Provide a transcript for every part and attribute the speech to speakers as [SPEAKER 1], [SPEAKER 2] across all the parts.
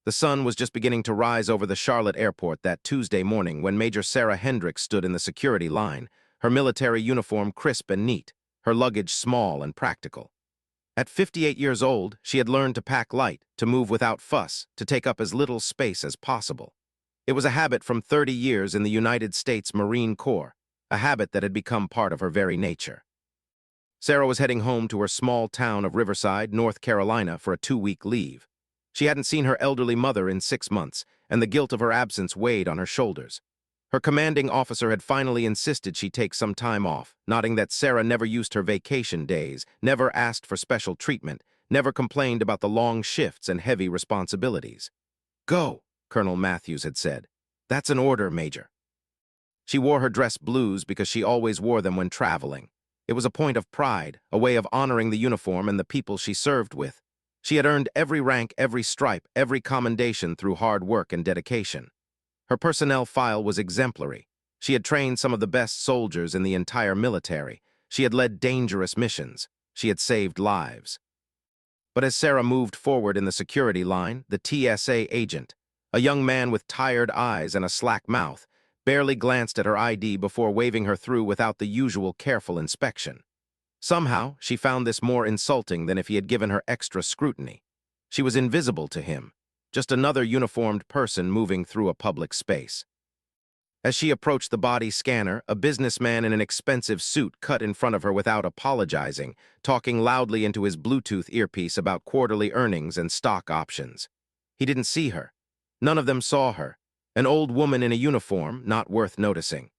[SPEAKER 1] The sun was just beginning to rise over the Charlotte airport that Tuesday morning when Major Sarah Hendricks stood in the security line, her military uniform crisp and neat, her luggage small and practical. At 58 years old, she had learned to pack light, to move without fuss, to take up as little space as possible. It was a habit from 30 years in the United States Marine Corps, a habit that had become part of her very nature. Sarah was heading home to her small town of Riverside, North Carolina, for a 2-week leave. She hadn't seen her elderly mother in 6 months, and the guilt of her absence weighed on her shoulders. Her commanding officer had finally insisted she take some time off, noting that Sarah never used her vacation days, never asked for special treatment, never complained about the long shifts and heavy responsibilities. "Go," Colonel Matthews had said. "That's an order, Major." She wore her dress blues because she always wore them when traveling. It was a point of pride, a way of honoring the uniform and the people she served with. She had earned every rank, every stripe, every commendation through hard work and dedication. Her personnel file was exemplary. She had trained some of the best soldiers in the entire military. She had led dangerous missions. She had saved lives. But as Sarah moved forward in the security line, the TSA agent, a young man with tired eyes and a slack mouth, barely glanced at her ID before waving her through without the usual careful inspection. Somehow, she found this more insulting than if he had given her extra scrutiny. She was invisible to him, just another uniformed person moving through a public space. As she approached the body scanner, a businessman in an expensive suit cut in front of her without apologizing, talking loudly into his Bluetooth earpiece about quarterly earnings and stock options. He didn't see her. None of them saw her. An old woman in a uniform, not worth noticing.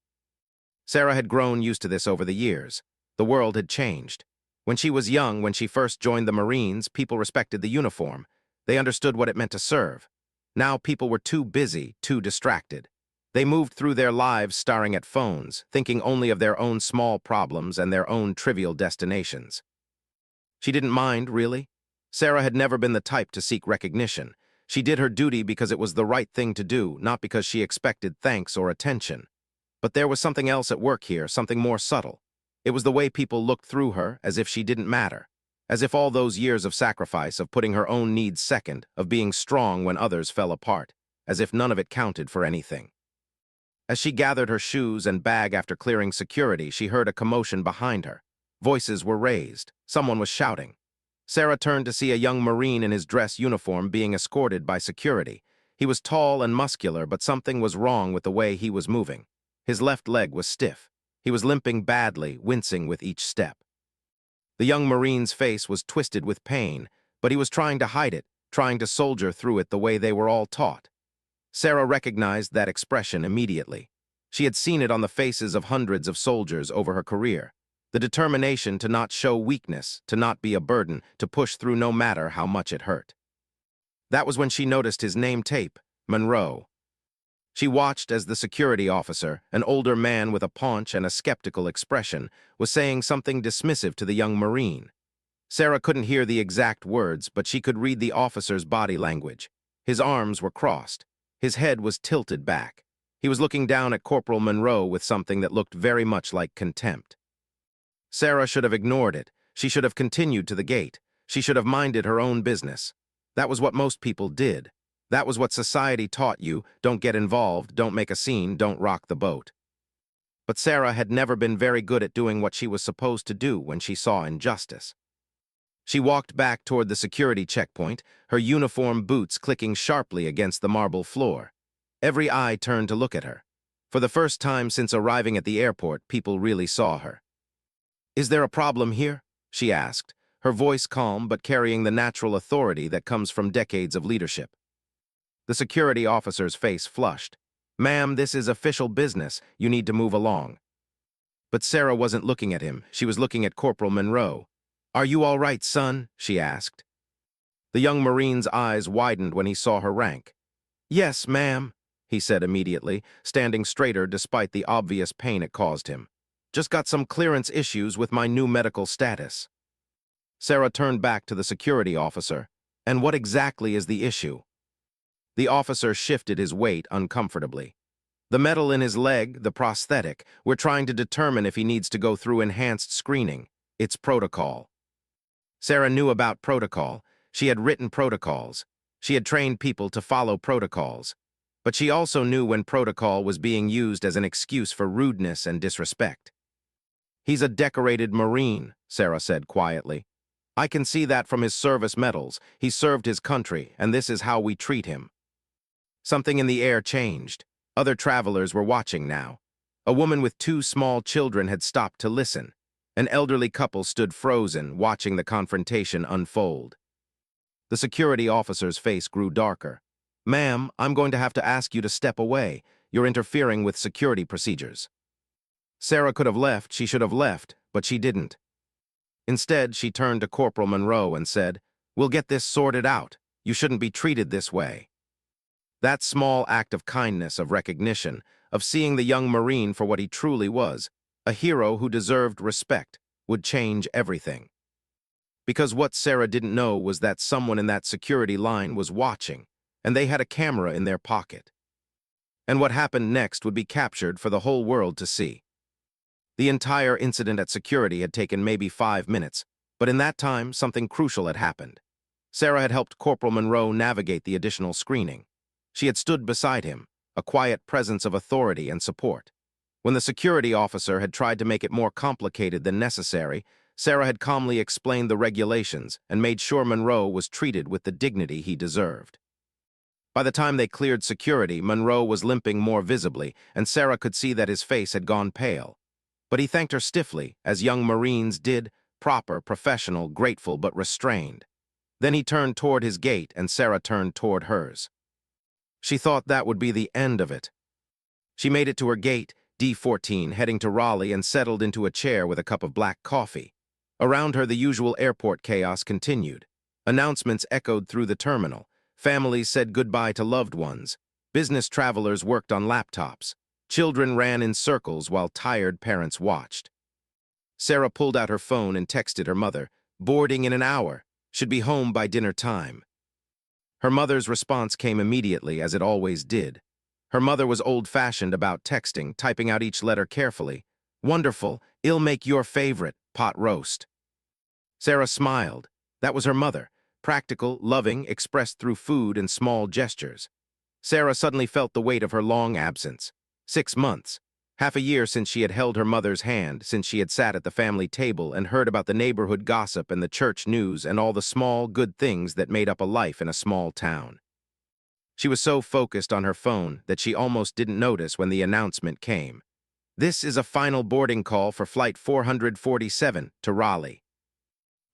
[SPEAKER 1] Sarah had grown used to this over the years. The world had changed. When she was young, when she first joined the Marines, people respected the uniform. They understood what it meant to serve. Now people were too busy, too distracted. They moved through their lives staring at phones, thinking only of their own small problems and their own trivial destinations. She didn't mind, really. Sarah had never been the type to seek recognition. She did her duty because it was the right thing to do, not because she expected thanks or attention. But there was something else at work here, something more subtle. It was the way people looked through her, as if she didn't matter. As if all those years of sacrifice, of putting her own needs second, of being strong when others fell apart, as if none of it counted for anything. As she gathered her shoes and bag after clearing security, she heard a commotion behind her. Voices were raised. Someone was shouting. Sarah turned to see a young Marine in his dress uniform being escorted by security. He was tall and muscular, but something was wrong with the way he was moving. His left leg was stiff. He was limping badly, wincing with each step. The young Marine's face was twisted with pain, but he was trying to hide it, trying to soldier through it the way they were all taught. Sarah recognized that expression immediately. She had seen it on the faces of hundreds of soldiers over her career. The determination to not show weakness, to not be a burden, to push through no matter how much it hurt. That was when she noticed his name tape, Monroe. She watched as the security officer, an older man with a paunch and a skeptical expression, was saying something dismissive to the young Marine. Sarah couldn't hear the exact words, but she could read the officer's body language. His arms were crossed. His head was tilted back. He was looking down at Corporal Monroe with something that looked very much like contempt. Sarah should have ignored it. She should have continued to the gate. She should have minded her own business. That was what most people did. That was what society taught you: don't get involved, don't make a scene, don't rock the boat. But Sarah had never been very good at doing what she was supposed to do when she saw injustice. She walked back toward the security checkpoint, her uniform boots clicking sharply against the marble floor. Every eye turned to look at her. For the first time since arriving at the airport, people really saw her. "Is there a problem here?" she asked, her voice calm but carrying the natural authority that comes from decades of leadership. The security officer's face flushed. "Ma'am, this is official business. You need to move along." But Sarah wasn't looking at him. She was looking at Corporal Monroe. "Are you all right, son?" she asked. The young Marine's eyes widened when he saw her rank. "Yes, ma'am," he said immediately, standing straighter despite the obvious pain it caused him. "Just got some clearance issues with my new medical status." Sarah turned back to the security officer. "And what exactly is the issue?" The officer shifted his weight uncomfortably. "The metal in his leg, the prosthetic, we're trying to determine if he needs to go through enhanced screening. It's protocol." Sarah knew about protocol. She had written protocols. She had trained people to follow protocols, but she also knew when protocol was being used as an excuse for rudeness and disrespect. "He's a decorated Marine," Sarah said quietly. "I can see that from his service medals. He served his country, and this is how we treat him." Something in the air changed. Other travelers were watching now. A woman with two small children had stopped to listen. An elderly couple stood frozen, watching the confrontation unfold. The security officer's face grew darker. "Ma'am, I'm going to have to ask you to step away. You're interfering with security procedures." Sarah could have left, she should have left, but she didn't. Instead, she turned to Corporal Monroe and said, "We'll get this sorted out. You shouldn't be treated this way." That small act of kindness, of recognition, of seeing the young Marine for what he truly was, a hero who deserved respect, would change everything. Because what Sarah didn't know was that someone in that security line was watching, and they had a camera in their pocket. And what happened next would be captured for the whole world to see. The entire incident at security had taken maybe 5 minutes, but in that time, something crucial had happened. Sarah had helped Corporal Monroe navigate the additional screening. She had stood beside him, a quiet presence of authority and support. When the security officer had tried to make it more complicated than necessary, Sarah had calmly explained the regulations and made sure Monroe was treated with the dignity he deserved. By the time they cleared security, Monroe was limping more visibly, and Sarah could see that his face had gone pale. But he thanked her stiffly, as young Marines did, proper, professional, grateful but restrained. Then he turned toward his gate, and Sarah turned toward hers. She thought that would be the end of it. She made it to her gate, D14, heading to Raleigh, and settled into a chair with a cup of black coffee. Around her, the usual airport chaos continued. Announcements echoed through the terminal. Families said goodbye to loved ones. Business travelers worked on laptops. Children ran in circles while tired parents watched. Sarah pulled out her phone and texted her mother, "Boarding in an hour. Should be home by dinner time." Her mother's response came immediately, as it always did. Her mother was old-fashioned about texting, typing out each letter carefully. "Wonderful. I'll make your favorite, pot roast." Sarah smiled. That was her mother. Practical, loving, expressed through food and small gestures. Sarah suddenly felt the weight of her long absence. 6 months. Half a year since she had held her mother's hand, since she had sat at the family table and heard about the neighborhood gossip and the church news and all the small, good things that made up a life in a small town. She was so focused on her phone that she almost didn't notice when the announcement came. "This is a final boarding call for Flight 447 to Raleigh."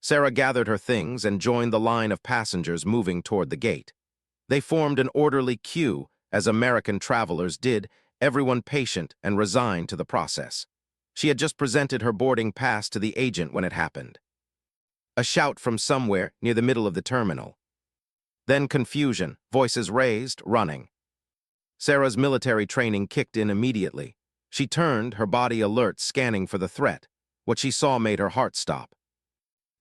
[SPEAKER 1] Sarah gathered her things and joined the line of passengers moving toward the gate. They formed an orderly queue, as American travelers did, everyone patient and resigned to the process. She had just presented her boarding pass to the agent when it happened. A shout from somewhere near the middle of the terminal. Then confusion, voices raised, running. Sarah's military training kicked in immediately. She turned, her body alert, scanning for the threat. What she saw made her heart stop.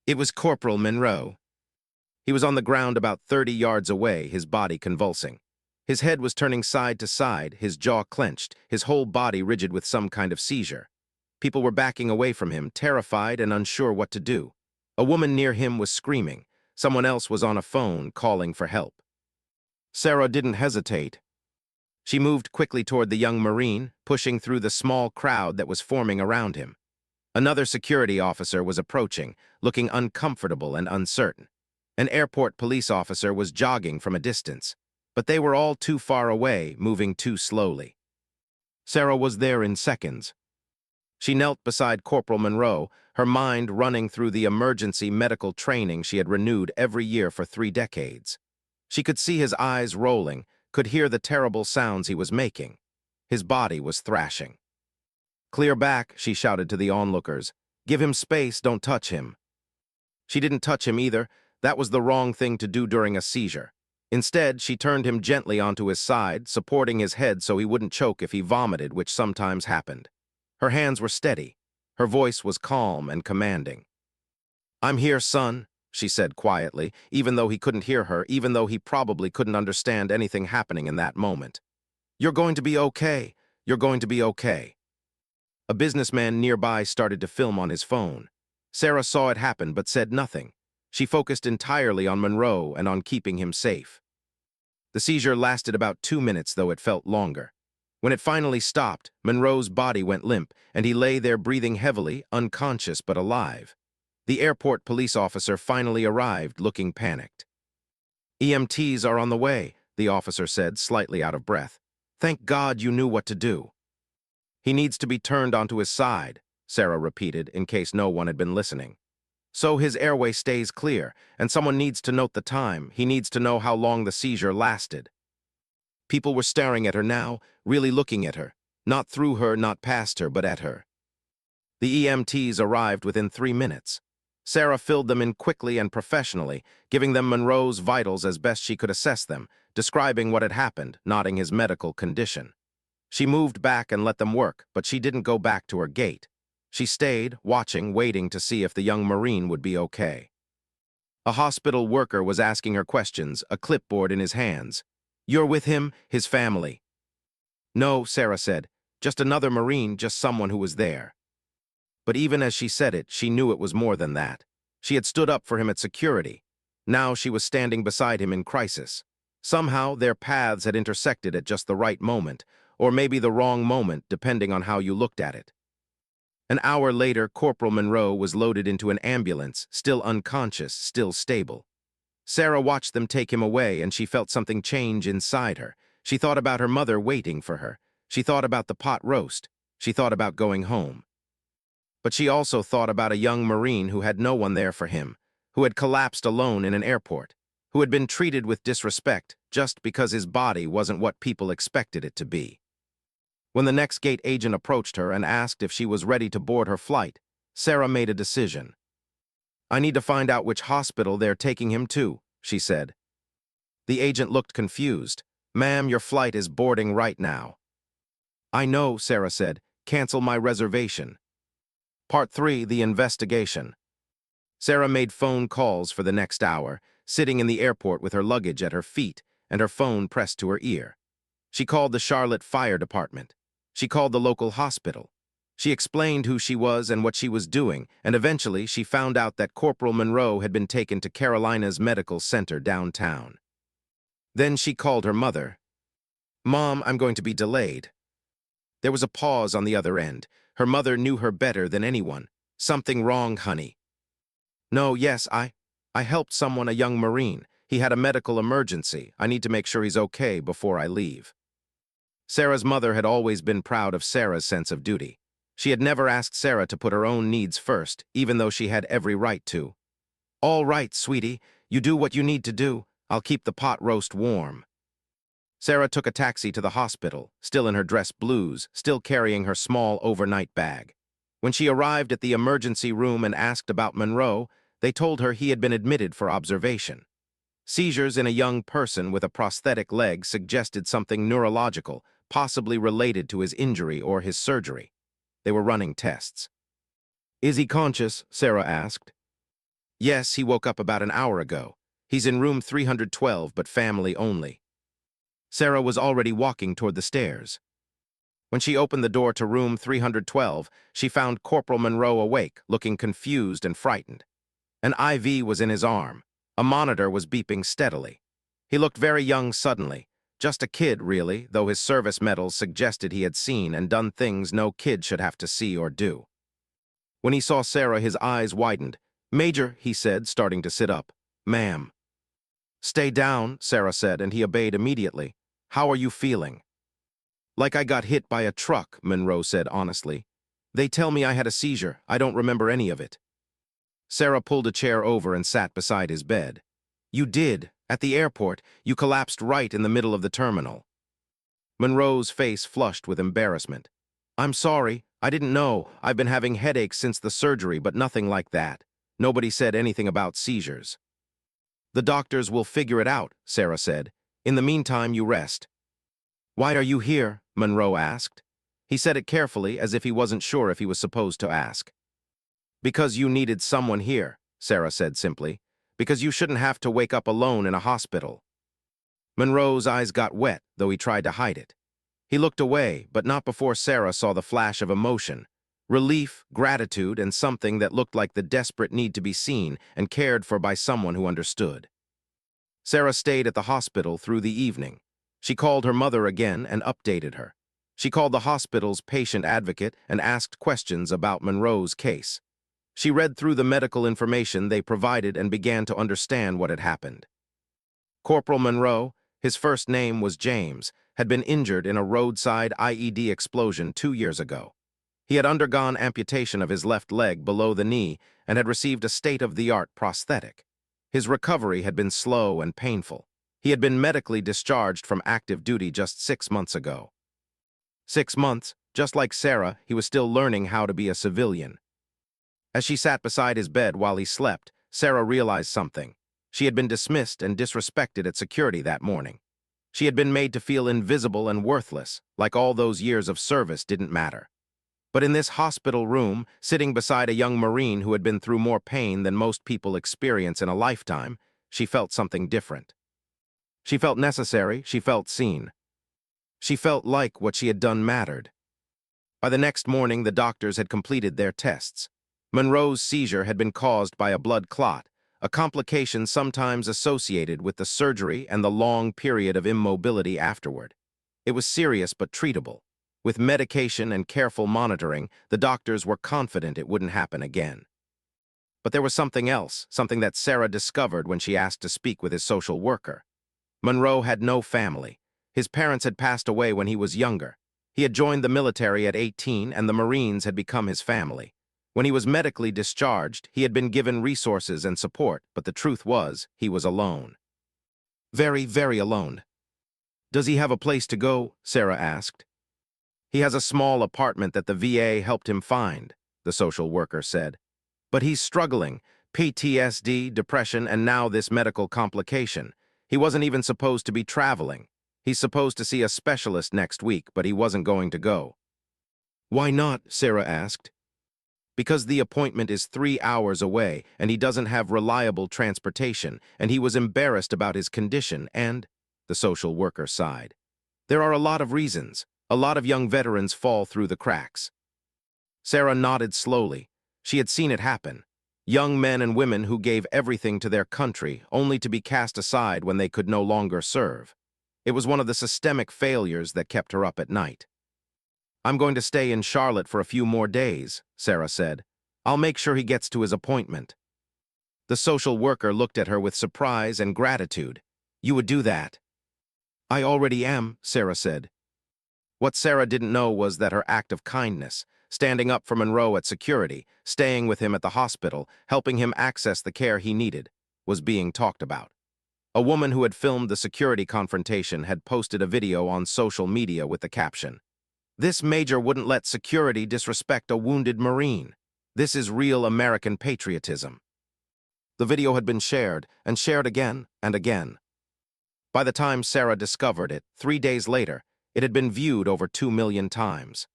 [SPEAKER 1] It was Corporal Monroe. He was on the ground about 30 yards away, his body convulsing. His head was turning side to side, his jaw clenched, his whole body rigid with some kind of seizure. People were backing away from him, terrified and unsure what to do. A woman near him was screaming. Someone else was on a phone, calling for help. Sarah didn't hesitate. She moved quickly toward the young Marine, pushing through the small crowd that was forming around him. Another security officer was approaching, looking uncomfortable and uncertain. An airport police officer was jogging from a distance. But they were all too far away, moving too slowly. Sarah was there in seconds. She knelt beside Corporal Monroe, her mind running through the emergency medical training she had renewed every year for 3 decades. She could see his eyes rolling, could hear the terrible sounds he was making. His body was thrashing. "Clear back," she shouted to the onlookers. "Give him space, don't touch him." She didn't touch him either. That was the wrong thing to do during a seizure. Instead, she turned him gently onto his side, supporting his head so he wouldn't choke if he vomited, which sometimes happened. Her hands were steady. Her voice was calm and commanding. "I'm here, son," she said quietly, even though he couldn't hear her, even though he probably couldn't understand anything happening in that moment. "You're going to be okay. You're going to be okay." A businessman nearby started to film on his phone. Sarah saw it happen but said nothing. She focused entirely on Monroe and on keeping him safe. The seizure lasted about 2 minutes, though it felt longer. When it finally stopped, Monroe's body went limp, and he lay there breathing heavily, unconscious but alive. The airport police officer finally arrived, looking panicked. "EMTs are on the way," the officer said, slightly out of breath. "Thank God you knew what to do." "He needs to be turned onto his side," Sarah repeated, in case no one had been listening. "So his airway stays clear, and someone needs to note the time. He needs to know how long the seizure lasted." People were staring at her now, really looking at her. Not through her, not past her, but at her. The EMTs arrived within 3 minutes. Sarah filled them in quickly and professionally, giving them Monroe's vitals as best she could assess them, describing what had happened, noting his medical condition. She moved back and let them work, but she didn't go back to her gate. She stayed, watching, waiting to see if the young Marine would be okay. A hospital worker was asking her questions, a clipboard in his hands. "You're with him, his family?" "No," Sarah said. "Just another Marine, just someone who was there." But even as she said it, she knew it was more than that. She had stood up for him at security. Now she was standing beside him in crisis. Somehow their paths had intersected at just the right moment, or maybe the wrong moment, depending on how you looked at it. An hour later, Corporal Monroe was loaded into an ambulance, still unconscious, still stable. Sarah watched them take him away, and she felt something change inside her. She thought about her mother waiting for her. She thought about the pot roast. She thought about going home. But she also thought about a young Marine who had no one there for him, who had collapsed alone in an airport, who had been treated with disrespect just because his body wasn't what people expected it to be. When the next gate agent approached her and asked if she was ready to board her flight, Sarah made a decision. "I need to find out which hospital they're taking him to," she said. The agent looked confused. "Ma'am, your flight is boarding right now." "I know," Sarah said. "Cancel my reservation." Part 3, the investigation. Sarah made phone calls for the next hour, sitting in the airport with her luggage at her feet and her phone pressed to her ear. She called the Charlotte Fire Department. She called the local hospital. She explained who she was and what she was doing, and eventually she found out that Corporal Monroe had been taken to Carolina's Medical Center downtown. Then she called her mother. "Mom, I'm going to be delayed." There was a pause on the other end. Her mother knew her better than anyone. "Something wrong, honey?" "No, yes, I helped someone, a young Marine. He had a medical emergency. I need to make sure he's okay before I leave." Sarah's mother had always been proud of Sarah's sense of duty. She had never asked Sarah to put her own needs first, even though she had every right to. "All right, sweetie, you do what you need to do. I'll keep the pot roast warm." Sarah took a taxi to the hospital, still in her dress blues, still carrying her small overnight bag. When she arrived at the emergency room and asked about Monroe, they told her he had been admitted for observation. Seizures in a young person with a prosthetic leg suggested something neurological, possibly related to his injury or his surgery. They were running tests. "Is he conscious?" Sarah asked. "Yes, he woke up about an hour ago. He's in room 312, but family only." Sarah was already walking toward the stairs. When she opened the door to room 312, she found Corporal Monroe awake, looking confused and frightened. An IV was in his arm. A monitor was beeping steadily. He looked very young suddenly. Just a kid, really, though his service medals suggested he had seen and done things no kid should have to see or do. When he saw Sarah, his eyes widened. "Major," he said, starting to sit up. "Ma'am." "Stay down," Sarah said, and he obeyed immediately. "How are you feeling?" "Like I got hit by a truck," Monroe said honestly. "They tell me I had a seizure. I don't remember any of it." Sarah pulled a chair over and sat beside his bed. "You did. At the airport. You collapsed right in the middle of the terminal." Monroe's face flushed with embarrassment. "I'm sorry. I didn't know. I've been having headaches since the surgery, but nothing like that. Nobody said anything about seizures." "The doctors will figure it out," Sarah said. "In the meantime, you rest." "Why are you here?" Monroe asked. He said it carefully, as if he wasn't sure if he was supposed to ask. "Because you needed someone here," Sarah said simply. "Because you shouldn't have to wake up alone in a hospital." Monroe's eyes got wet, though he tried to hide it. He looked away, but not before Sarah saw the flash of emotion. Relief, gratitude, and something that looked like the desperate need to be seen and cared for by someone who understood. Sarah stayed at the hospital through the evening. She called her mother again and updated her. She called the hospital's patient advocate and asked questions about Monroe's case. She read through the medical information they provided and began to understand what had happened. Corporal Monroe, his first name was James, had been injured in a roadside IED explosion 2 years ago. He had undergone amputation of his left leg below the knee and had received a state-of-the-art prosthetic. His recovery had been slow and painful. He had been medically discharged from active duty just 6 months ago. 6 months, just like Sarah, he was still learning how to be a civilian. As she sat beside his bed while he slept, Sarah realized something. She had been dismissed and disrespected at security that morning. She had been made to feel invisible and worthless, like all those years of service didn't matter. But in this hospital room, sitting beside a young Marine who had been through more pain than most people experience in a lifetime, she felt something different. She felt necessary, she felt seen. She felt like what she had done mattered. By the next morning, the doctors had completed their tests. Monroe's seizure had been caused by a blood clot, a complication sometimes associated with the surgery and the long period of immobility afterward. It was serious but treatable. With medication and careful monitoring, the doctors were confident it wouldn't happen again. But there was something else, something that Sarah discovered when she asked to speak with his social worker. Monroe had no family. His parents had passed away when he was younger. He had joined the military at 18 and the Marines had become his family. When he was medically discharged, he had been given resources and support, but the truth was, he was alone. Very, very alone. "Does he have a place to go?" Sarah asked. "He has a small apartment that the VA helped him find," the social worker said. "But he's struggling, PTSD, depression, and now this medical complication. He wasn't even supposed to be traveling. He's supposed to see a specialist next week, but he wasn't going to go." "Why not?" Sarah asked. "Because the appointment is 3 hours away, and he doesn't have reliable transportation, and he was embarrassed about his condition, and," the social worker sighed. "There are a lot of reasons. A lot of young veterans fall through the cracks." Sarah nodded slowly. She had seen it happen. Young men and women who gave everything to their country, only to be cast aside when they could no longer serve. It was one of the systemic failures that kept her up at night. "I'm going to stay in Charlotte for a few more days," Sarah said. "I'll make sure he gets to his appointment." The social worker looked at her with surprise and gratitude. "You would do that?" "I already am," Sarah said. What Sarah didn't know was that her act of kindness, standing up for Monroe at security, staying with him at the hospital, helping him access the care he needed, was being talked about. A woman who had filmed the security confrontation had posted a video on social media with the caption, "This major wouldn't let security disrespect a wounded Marine. This is real American patriotism." The video had been shared, and shared again and again. By the time Sarah discovered it, 3 days later, it had been viewed over 2 million times.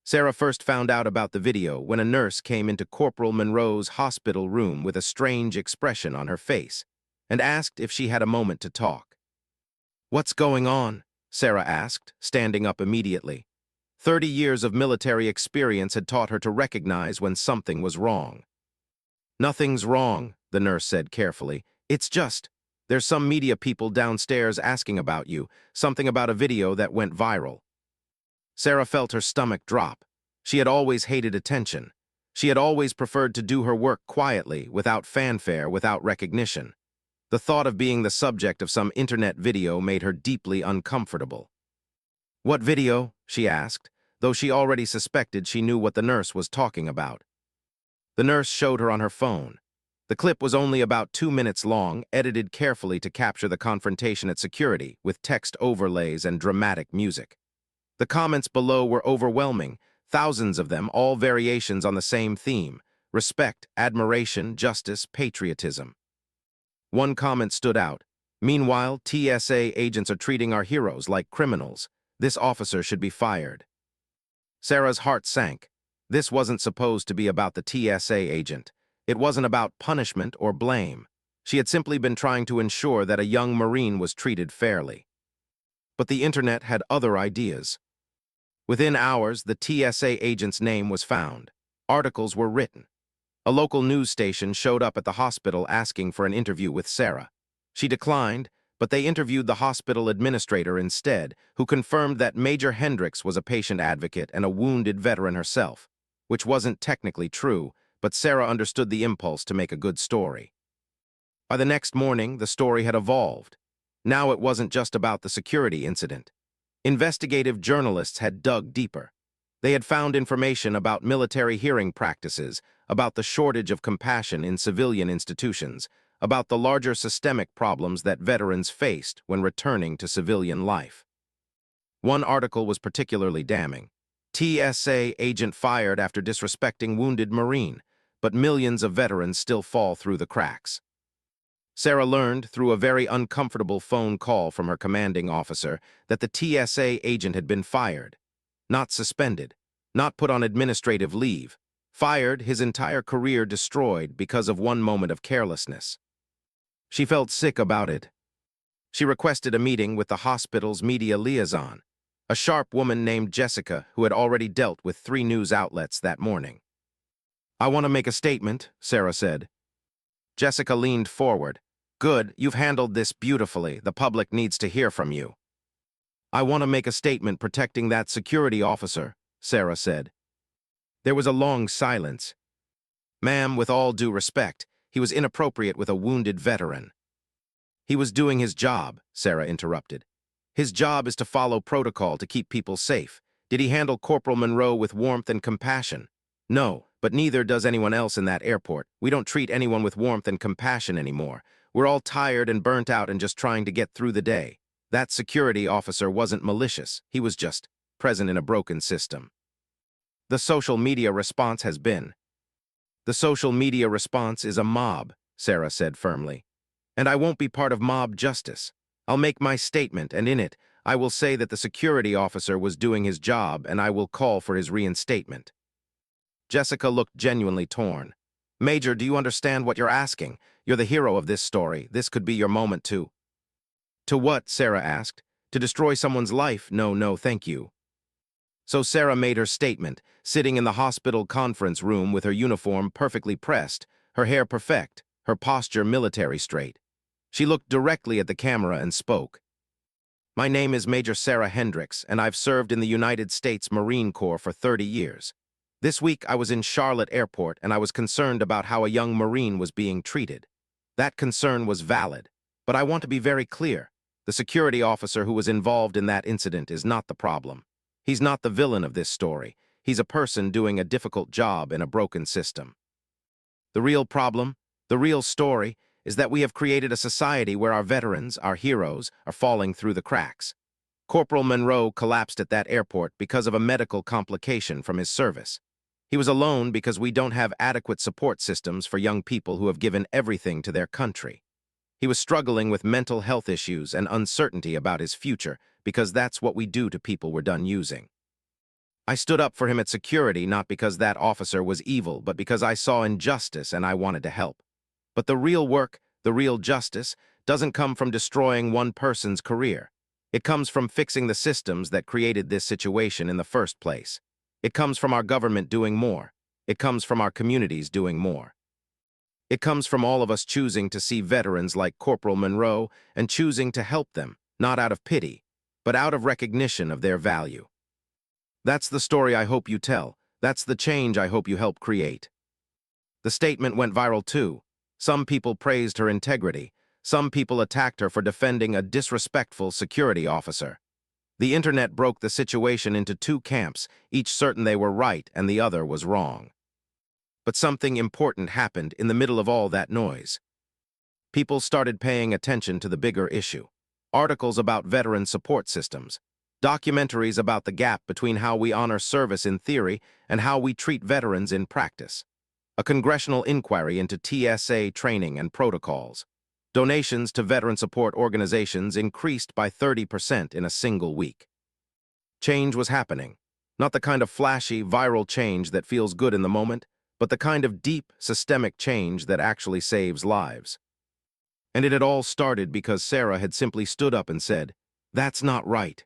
[SPEAKER 1] Sarah first found out about the video when a nurse came into Corporal Monroe's hospital room with a strange expression on her face and asked if she had a moment to talk. "What's going on?" Sarah asked, standing up immediately. 30 years of military experience had taught her to recognize when something was wrong. "Nothing's wrong," the nurse said carefully. "It's just, there's some media people downstairs asking about you, something about a video that went viral." Sarah felt her stomach drop. She had always hated attention. She had always preferred to do her work quietly, without fanfare, without recognition. The thought of being the subject of some internet video made her deeply uncomfortable. "What video?" she asked, though she already suspected she knew what the nurse was talking about. The nurse showed her on her phone. The clip was only about 2 minutes long, edited carefully to capture the confrontation at security, with text overlays and dramatic music. The comments below were overwhelming, thousands of them, all variations on the same theme: respect, admiration, justice, patriotism. One comment stood out. "Meanwhile, TSA agents are treating our heroes like criminals. This officer should be fired." Sarah's heart sank. This wasn't supposed to be about the TSA agent. It wasn't about punishment or blame. She had simply been trying to ensure that a young Marine was treated fairly. But the internet had other ideas. Within hours, the TSA agent's name was found. Articles were written. A local news station showed up at the hospital asking for an interview with Sarah. She declined, but they interviewed the hospital administrator instead, who confirmed that Major Hendricks was a patient advocate and a wounded veteran herself, which wasn't technically true, but Sarah understood the impulse to make a good story. By the next morning, the story had evolved. Now it wasn't just about the security incident. Investigative journalists had dug deeper. They had found information about military hearing practices, about the shortage of compassion in civilian institutions, about the larger systemic problems that veterans faced when returning to civilian life. One article was particularly damning. TSA agent fired after disrespecting wounded Marine, but millions of veterans still fall through the cracks. Sarah learned through a very uncomfortable phone call from her commanding officer that the TSA agent had been fired. Not suspended, not put on administrative leave. Fired, his entire career destroyed because of one moment of carelessness. She felt sick about it. She requested a meeting with the hospital's media liaison, a sharp woman named Jessica who had already dealt with 3 news outlets that morning. "I want to make a statement," Sarah said. Jessica leaned forward. "Good, you've handled this beautifully. The public needs to hear from you." "I want to make a statement protecting that security officer," Sarah said. There was a long silence. "Ma'am, with all due respect, he was inappropriate with a wounded veteran." "He was doing his job," Sarah interrupted. "His job is to follow protocol to keep people safe. Did he handle Corporal Monroe with warmth and compassion? No, but neither does anyone else in that airport. We don't treat anyone with warmth and compassion anymore. We're all tired and burnt out and just trying to get through the day. That security officer wasn't malicious. He was just present in a broken system." The social media response has been. "The social media response is a mob," Sarah said firmly. "And I won't be part of mob justice. I'll make my statement, and in it, I will say that the security officer was doing his job, and I will call for his reinstatement." Jessica looked genuinely torn. "Major, do you understand what you're asking? You're the hero of this story. This could be your moment to—" "To what?" Sarah asked. "To destroy someone's life? No, thank you." So Sarah made her statement, sitting in the hospital conference room with her uniform perfectly pressed, her hair perfect, her posture military straight. She looked directly at the camera and spoke. "My name is Major Sarah Hendricks, and I've served in the United States Marine Corps for 30 years. This week I was in Charlotte Airport, and I was concerned about how a young Marine was being treated. That concern was valid, but I want to be very clear. The security officer who was involved in that incident is not the problem. He's not the villain of this story. He's a person doing a difficult job in a broken system. The real problem, the real story, is that we have created a society where our veterans, our heroes, are falling through the cracks. Corporal Monroe collapsed at that airport because of a medical complication from his service. He was alone because we don't have adequate support systems for young people who have given everything to their country. He was struggling with mental health issues and uncertainty about his future because that's what we do to people we're done using. I stood up for him at security not because that officer was evil, but because I saw injustice and I wanted to help. But the real work, the real justice, doesn't come from destroying one person's career. It comes from fixing the systems that created this situation in the first place. It comes from our government doing more. It comes from our communities doing more. It comes from all of us choosing to see veterans like Corporal Monroe and choosing to help them, not out of pity, but out of recognition of their value. That's the story I hope you tell. That's the change I hope you help create." The statement went viral too. Some people praised her integrity. Some people attacked her for defending a disrespectful security officer. The internet broke the situation into 2 camps, each certain they were right and the other was wrong. But something important happened in the middle of all that noise. People started paying attention to the bigger issue. Articles about veteran support systems. Documentaries about the gap between how we honor service in theory and how we treat veterans in practice. A congressional inquiry into TSA training and protocols. Donations to veteran support organizations increased by 30% in a single week. Change was happening. Not the kind of flashy, viral change that feels good in the moment, but the kind of deep, systemic change that actually saves lives. And it had all started because Sarah had simply stood up and said, "That's not right."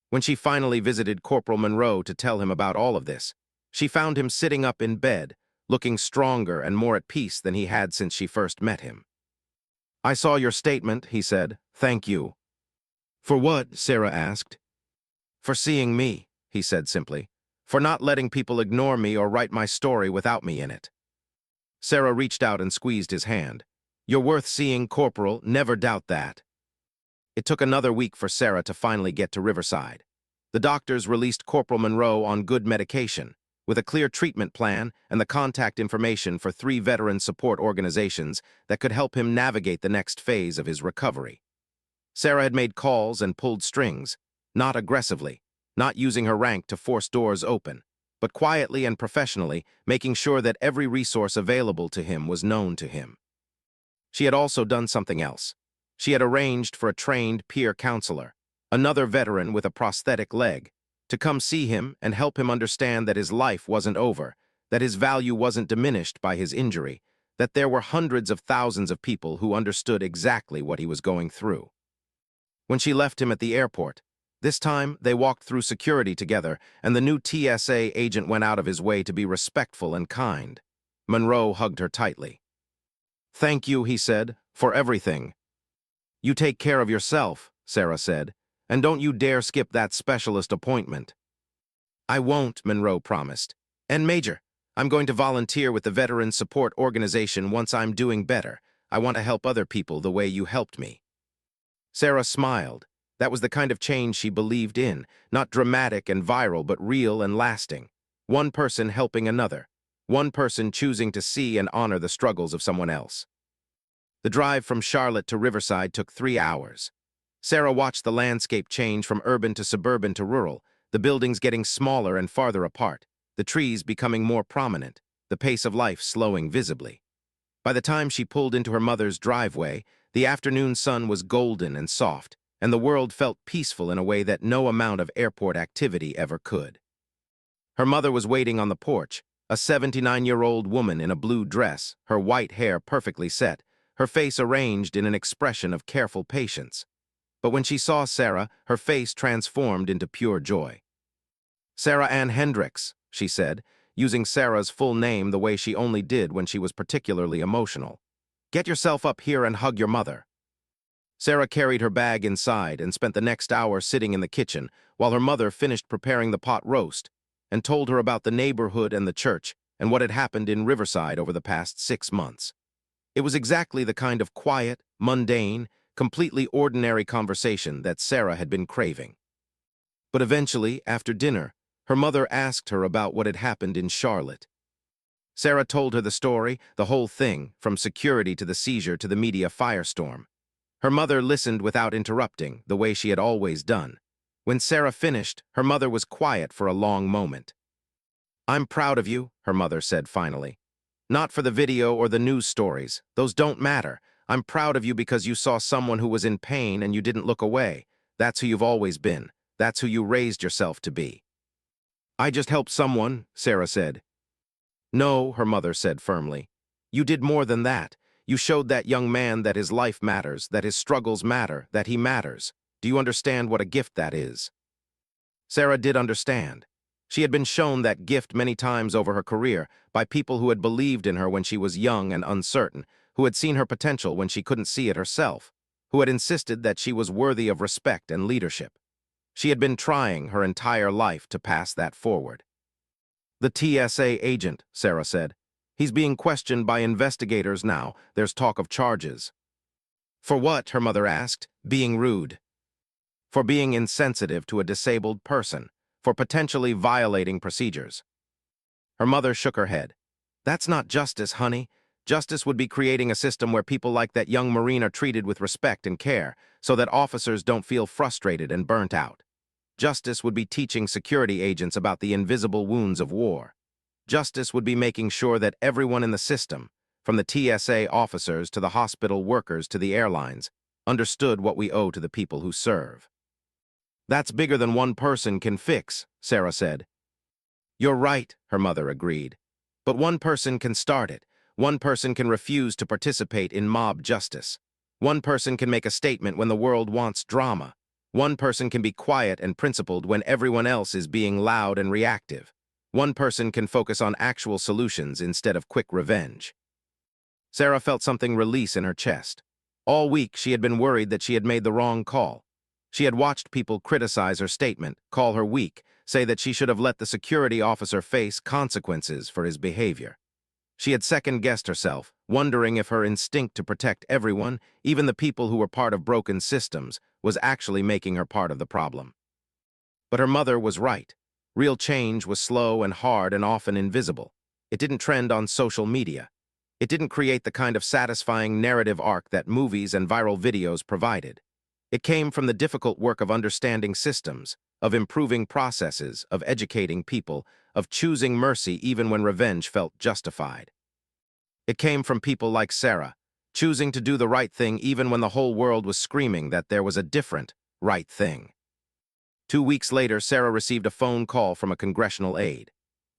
[SPEAKER 1] When she finally visited Corporal Monroe to tell him about all of this, she found him sitting up in bed, looking stronger and more at peace than he had since she first met him. "I saw your statement," he said. "Thank you." "For what?" Sarah asked. "For seeing me," he said simply. "For not letting people ignore me or write my story without me in it." Sarah reached out and squeezed his hand. "You're worth seeing, Corporal, never doubt that." It took another week for Sarah to finally get to Riverside. The doctors released Corporal Monroe on good medication, with a clear treatment plan and the contact information for 3 veteran support organizations that could help him navigate the next phase of his recovery. Sarah had made calls and pulled strings, not aggressively, not using her rank to force doors open, but quietly and professionally making sure that every resource available to him was known to him. She had also done something else. She had arranged for a trained peer counselor, another veteran with a prosthetic leg, to come see him and help him understand that his life wasn't over, that his value wasn't diminished by his injury, that there were hundreds of thousands of people who understood exactly what he was going through. When she left him at the airport, this time they walked through security together, and the new TSA agent went out of his way to be respectful and kind. Monroe hugged her tightly. "Thank you," he said, "for everything." "You take care of yourself," Sarah said, "and don't you dare skip that specialist appointment." "I won't," Monroe promised. "And Major, I'm going to volunteer with the Veteran Support Organization once I'm doing better. I want to help other people the way you helped me." Sarah smiled. That was the kind of change she believed in, not dramatic and viral, but real and lasting. One person helping another. One person choosing to see and honor the struggles of someone else. The drive from Charlotte to Riverside took 3 hours. Sarah watched the landscape change from urban to suburban to rural, the buildings getting smaller and farther apart, the trees becoming more prominent, the pace of life slowing visibly. By the time she pulled into her mother's driveway, the afternoon sun was golden and soft, and the world felt peaceful in a way that no amount of airport activity ever could. Her mother was waiting on the porch, a 79-year-old woman in a blue dress, her white hair perfectly set, her face arranged in an expression of careful patience. But when she saw Sarah, her face transformed into pure joy. "Sarah Ann Hendricks," she said, using Sarah's full name the way she only did when she was particularly emotional. "Get yourself up here and hug your mother." Sarah carried her bag inside and spent the next hour sitting in the kitchen while her mother finished preparing the pot roast and told her about the neighborhood and the church and what had happened in Riverside over the past 6 months. It was exactly the kind of quiet, mundane, completely ordinary conversation that Sarah had been craving. But eventually, after dinner, her mother asked her about what had happened in Charlotte. Sarah told her the story, the whole thing, from security to the seizure to the media firestorm. Her mother listened without interrupting, the way she had always done. When Sarah finished, her mother was quiet for a long moment. "I'm proud of you," her mother said finally. "Not for the video or the news stories. Those don't matter. I'm proud of you because you saw someone who was in pain and you didn't look away. That's who you've always been. That's who you raised yourself to be." "I just helped someone," Sarah said. "No," her mother said firmly. "You did more than that. You showed that young man that his life matters, that his struggles matter, that he matters. Do you understand what a gift that is?" Sarah did understand. She had been shown that gift many times over her career by people who had believed in her when she was young and uncertain, who had seen her potential when she couldn't see it herself, who had insisted that she was worthy of respect and leadership. She had been trying her entire life to pass that forward. "The TSA agent," Sarah said. "He's being questioned by investigators now. There's talk of charges." "For what?" her mother asked. "Being rude." "For being insensitive to a disabled person, for potentially violating procedures." Her mother shook her head. "That's not justice, honey. Justice would be creating a system where people like that young Marine are treated with respect and care, so that officers don't feel frustrated and burnt out. Justice would be teaching security agents about the invisible wounds of war. Justice would be making sure that everyone in the system, from the TSA officers to the hospital workers to the airlines, understood what we owe to the people who serve." "That's bigger than one person can fix," Sarah said. "You're right," her mother agreed. "But one person can start it. One person can refuse to participate in mob justice. One person can make a statement when the world wants drama. One person can be quiet and principled when everyone else is being loud and reactive. One person can focus on actual solutions instead of quick revenge." Sarah felt something release in her chest. All week, she had been worried that she had made the wrong call. She had watched people criticize her statement, call her weak, say that she should have let the security officer face consequences for his behavior. She had second-guessed herself, wondering if her instinct to protect everyone, even the people who were part of broken systems, was actually making her part of the problem. But her mother was right. Real change was slow and hard and often invisible. It didn't trend on social media. It didn't create the kind of satisfying narrative arc that movies and viral videos provided. It came from the difficult work of understanding systems, of improving processes, of educating people, of choosing mercy even when revenge felt justified. It came from people like Sarah, choosing to do the right thing even when the whole world was screaming that there was a different right thing. 2 weeks later, Sarah received a phone call from a congressional aide.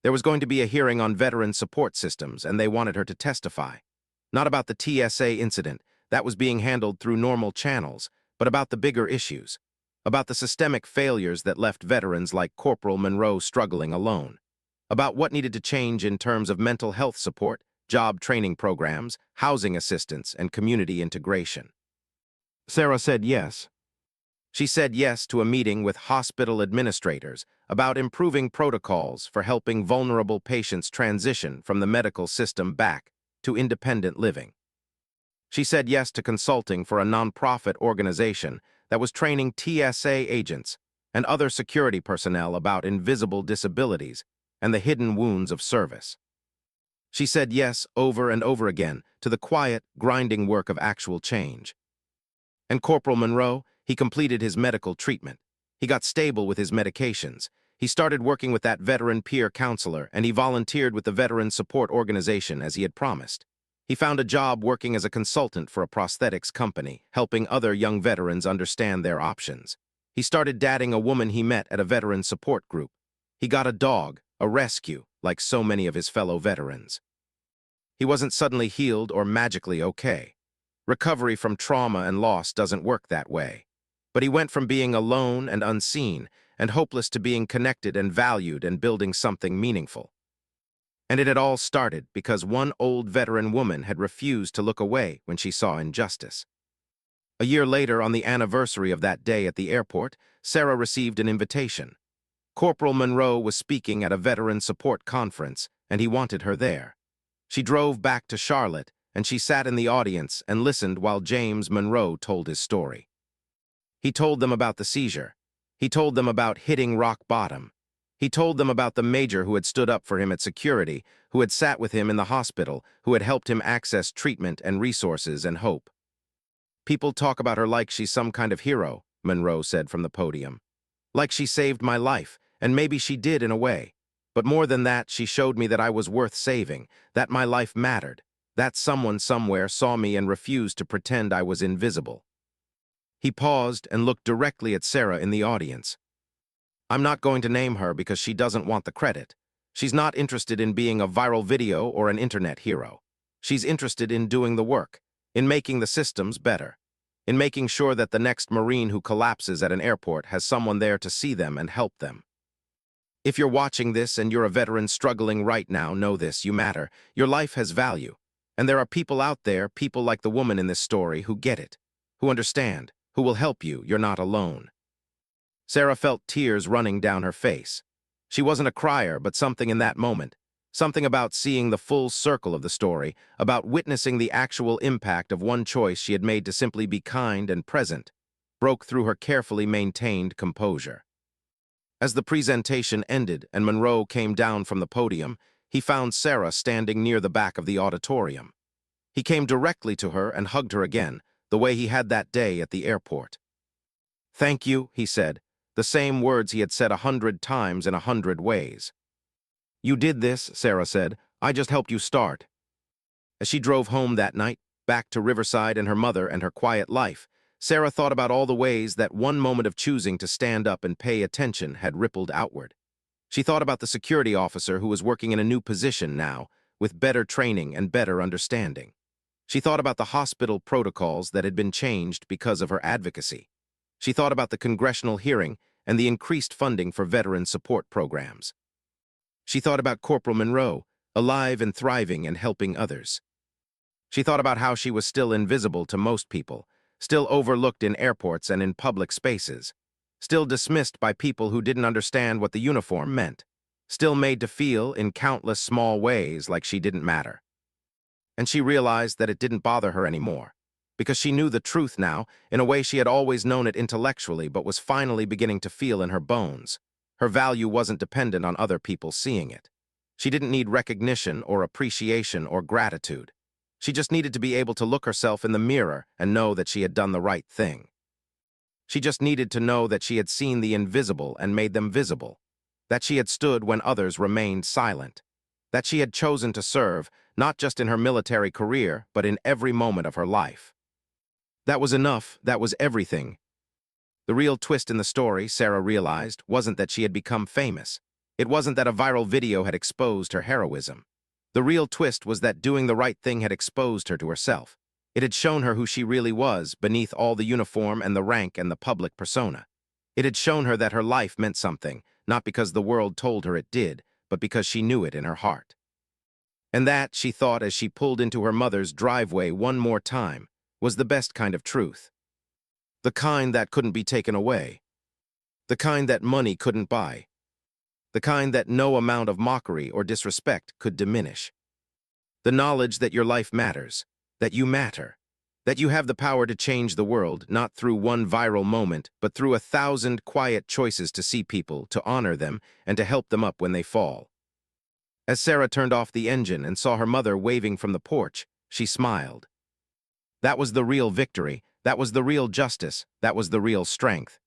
[SPEAKER 1] There was going to be a hearing on veteran support systems, and they wanted her to testify. Not about the TSA incident, that was being handled through normal channels, but about the bigger issues, about the systemic failures that left veterans like Corporal Monroe struggling alone, about what needed to change in terms of mental health support, job training programs, housing assistance, and community integration. Sarah said yes. She said yes to a meeting with hospital administrators about improving protocols for helping vulnerable patients transition from the medical system back to independent living. She said yes to consulting for a nonprofit organization that was training TSA agents and other security personnel about invisible disabilities and the hidden wounds of service. She said yes over and over again to the quiet, grinding work of actual change. And Corporal Monroe, he completed his medical treatment. He got stable with his medications. He started working with that veteran peer counselor, and he volunteered with the veteran support organization as he had promised. He found a job working as a consultant for a prosthetics company, helping other young veterans understand their options. He started dating a woman he met at a veteran support group. He got a dog, a rescue, like so many of his fellow veterans. He wasn't suddenly healed or magically okay. Recovery from trauma and loss doesn't work that way. But he went from being alone and unseen and hopeless to being connected and valued and building something meaningful. And it had all started because one old veteran woman had refused to look away when she saw injustice. A year later, on the anniversary of that day at the airport, Sarah received an invitation. Corporal Monroe was speaking at a veteran support conference, and he wanted her there. She drove back to Charlotte, and she sat in the audience and listened while James Monroe told his story. He told them about the seizure. He told them about hitting rock bottom. He told them about the major who had stood up for him at security, who had sat with him in the hospital, who had helped him access treatment and resources and hope. "People talk about her like she's some kind of hero," Monroe said from the podium. "Like she saved my life, and maybe she did in a way. But more than that, she showed me that I was worth saving, that my life mattered, that someone somewhere saw me and refused to pretend I was invisible." He paused and looked directly at Sarah in the audience. "I'm not going to name her because she doesn't want the credit. She's not interested in being a viral video or an internet hero. She's interested in doing the work, in making the systems better, in making sure that the next Marine who collapses at an airport has someone there to see them and help them. If you're watching this and you're a veteran struggling right now, know this: you matter. Your life has value. And there are people out there, people like the woman in this story, who get it, who understand, who will help you. You're not alone." Sarah felt tears running down her face. She wasn't a crier, but something in that moment, something about seeing the full circle of the story, about witnessing the actual impact of one choice she had made to simply be kind and present, broke through her carefully maintained composure. As the presentation ended and Monroe came down from the podium, he found Sarah standing near the back of the auditorium. He came directly to her and hugged her again, the way he had that day at the airport. "Thank you," he said, the same words he had said 100 times in 100 ways. "You did this," Sarah said. "I just helped you start." As she drove home that night, back to Riverside and her mother and her quiet life, Sarah thought about all the ways that one moment of choosing to stand up and pay attention had rippled outward. She thought about the security officer who was working in a new position now, with better training and better understanding. She thought about the hospital protocols that had been changed because of her advocacy. She thought about the congressional hearing and the increased funding for veteran support programs. She thought about Corporal Monroe, alive and thriving and helping others. She thought about how she was still invisible to most people, still overlooked in airports and in public spaces, still dismissed by people who didn't understand what the uniform meant, still made to feel in countless small ways like she didn't matter. And she realized that it didn't bother her anymore, because she knew the truth now in a way she had always known it intellectually but was finally beginning to feel in her bones. Her value wasn't dependent on other people seeing it. She didn't need recognition or appreciation or gratitude. She just needed to be able to look herself in the mirror and know that she had done the right thing. She just needed to know that she had seen the invisible and made them visible, that she had stood when others remained silent, that she had chosen to serve, not just in her military career, but in every moment of her life. That was enough, that was everything. The real twist in the story, Sarah realized, wasn't that she had become famous. It wasn't that a viral video had exposed her heroism. The real twist was that doing the right thing had exposed her to herself. It had shown her who she really was, beneath all the uniform and the rank and the public persona. It had shown her that her life meant something, not because the world told her it did, but because she knew it in her heart. And that, she thought as she pulled into her mother's driveway one more time, was the best kind of truth. The kind that couldn't be taken away. The kind that money couldn't buy. The kind that no amount of mockery or disrespect could diminish. The knowledge that your life matters, that you matter, that you have the power to change the world, not through one viral moment, but through 1,000 quiet choices to see people, to honor them, and to help them up when they fall. As Sarah turned off the engine and saw her mother waving from the porch, she smiled. That was the real victory, that was the real justice, that was the real strength.